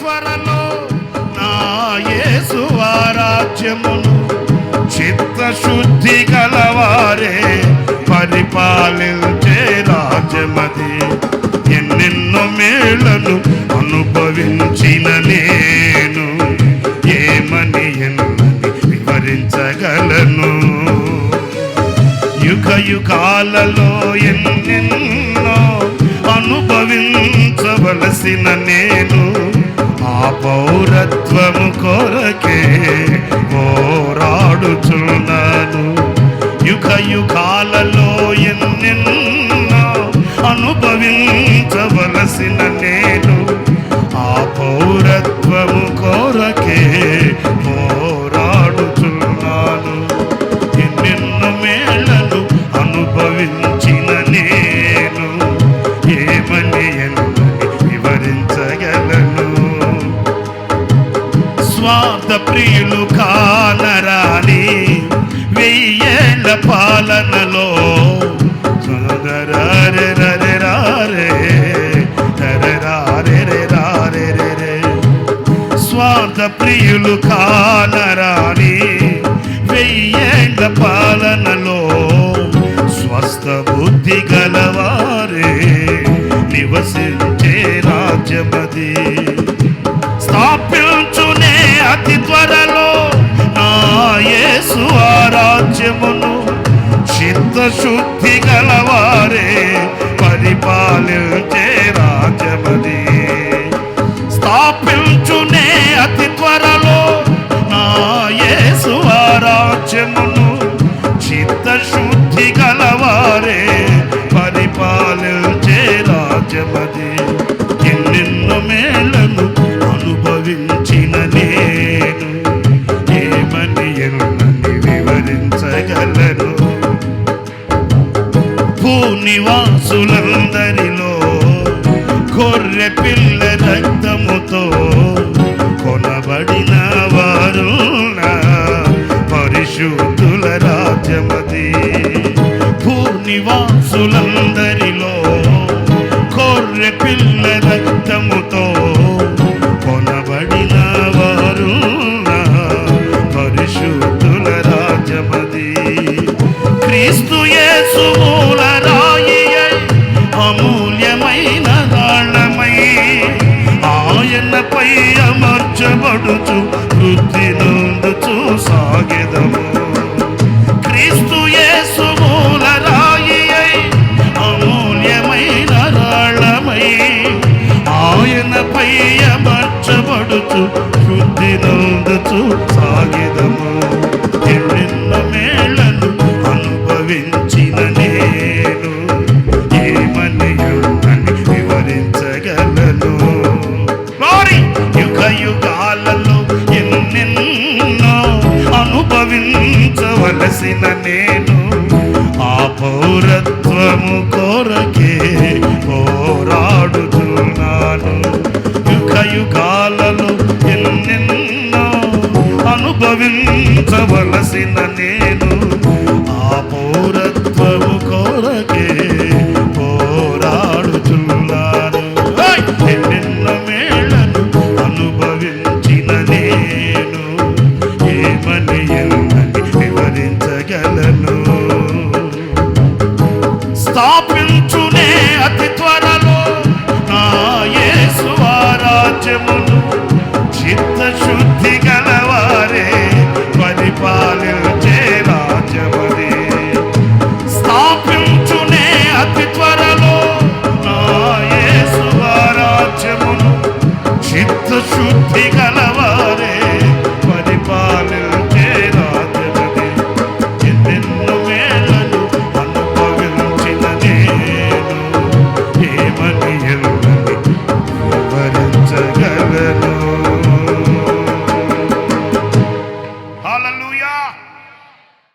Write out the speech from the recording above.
త్వరలో నా యేసు రాజ్యమును చిత్తశుద్ధి గలవారే పరిపాలించే రాజ్యమది. ఎన్నెన్నో మేళ్లను అనుభవించిన నేను ఏమని ఎన్నని వివరించగలను. యుగ యుగాలలో ఎన్నెన్నో అనుభవించవలసిన నేను ఆ పౌరత్వము కొరకే పోరాడుచున్నాను. యుగ యుగాలలో ఎన్నెన్నో అనుభవించవలసిన నేను ఆ పౌరత్వము కొరకే పోరాడుచున్నాను. ఎన్నెన్నో మేళ్లను అనుభవించిన నేను ఏమని ఎన్నని వివరించగలను. స్వార్థ ప్రియులు కానరాని 1000 ఏళ్ల పాలనలో స్వార్థ ప్రియులు కానరాని 1000 ఏళ్ల పాలనలో స్వస్థ బుద్ధి గలవారే నివసించే రాజ్యమది. స్థాపించునే అతి త్వరలో నా యేసు రాజ్యమును చిత్తశుద్ధి గలవారే పరిపాలించే రాజ్యమది. స్థాపించునే అతి త్వరలో నా యేసు రాజ్యమును చిత్తశుద్ధి గలవారే పరిపాలించే రాజ్యమది. ఎన్నెన్నో మేళ్లను అనుభవించిన నేను ఏమని ఎన్నని వివరించగలను. భూనివాసులందరిలో గొర్రె పిల్ల రక్తముతో కొనబడిన వారు పరిశుద్ధుల రాజ్యమది. భూనివాసులందరిలో గొర్రె పిల్ల రక్తముతో కొనబడిన వారు పరిశుద్ధుల రాజ్యమది. క్రీస్తు యేసు మూల రాయి అమూల్యమైన రాళ్ళమై ఆయనపై అమర్చబడుచు వృద్ధి నొందుచు సాగెదము. క్రీస్తు యేసు మూల రాయి అమూల్యమైన రాళ్ళమై ఆయనపై అమర్చబడుచు వృద్ధి నొందుచు సాగెదము. ఎన్నెన్నో మేళ్లను అనుభవించిన నేను ఏమని ఎన్నని వివరించగలను. యుగ యుగాలలో ఎన్నెన్నో అనుభవించవలసిన నేను ఆ పౌరత్వము కొరకే పోరాడుతున్నాను. యుగ యుగాలలో ఎన్నెన్నో అనుభవించవలసిన నేను ఆ పౌరత్వము కొరకే పోరాడుతున్నాను. ఎన్నెన్నో మేళ్లను అనుభవించిన నేను ఏమని ఎన్నని వివరించగలను. స్థాపించునే అతి త్వరలో నా యేసు రాజ్యమును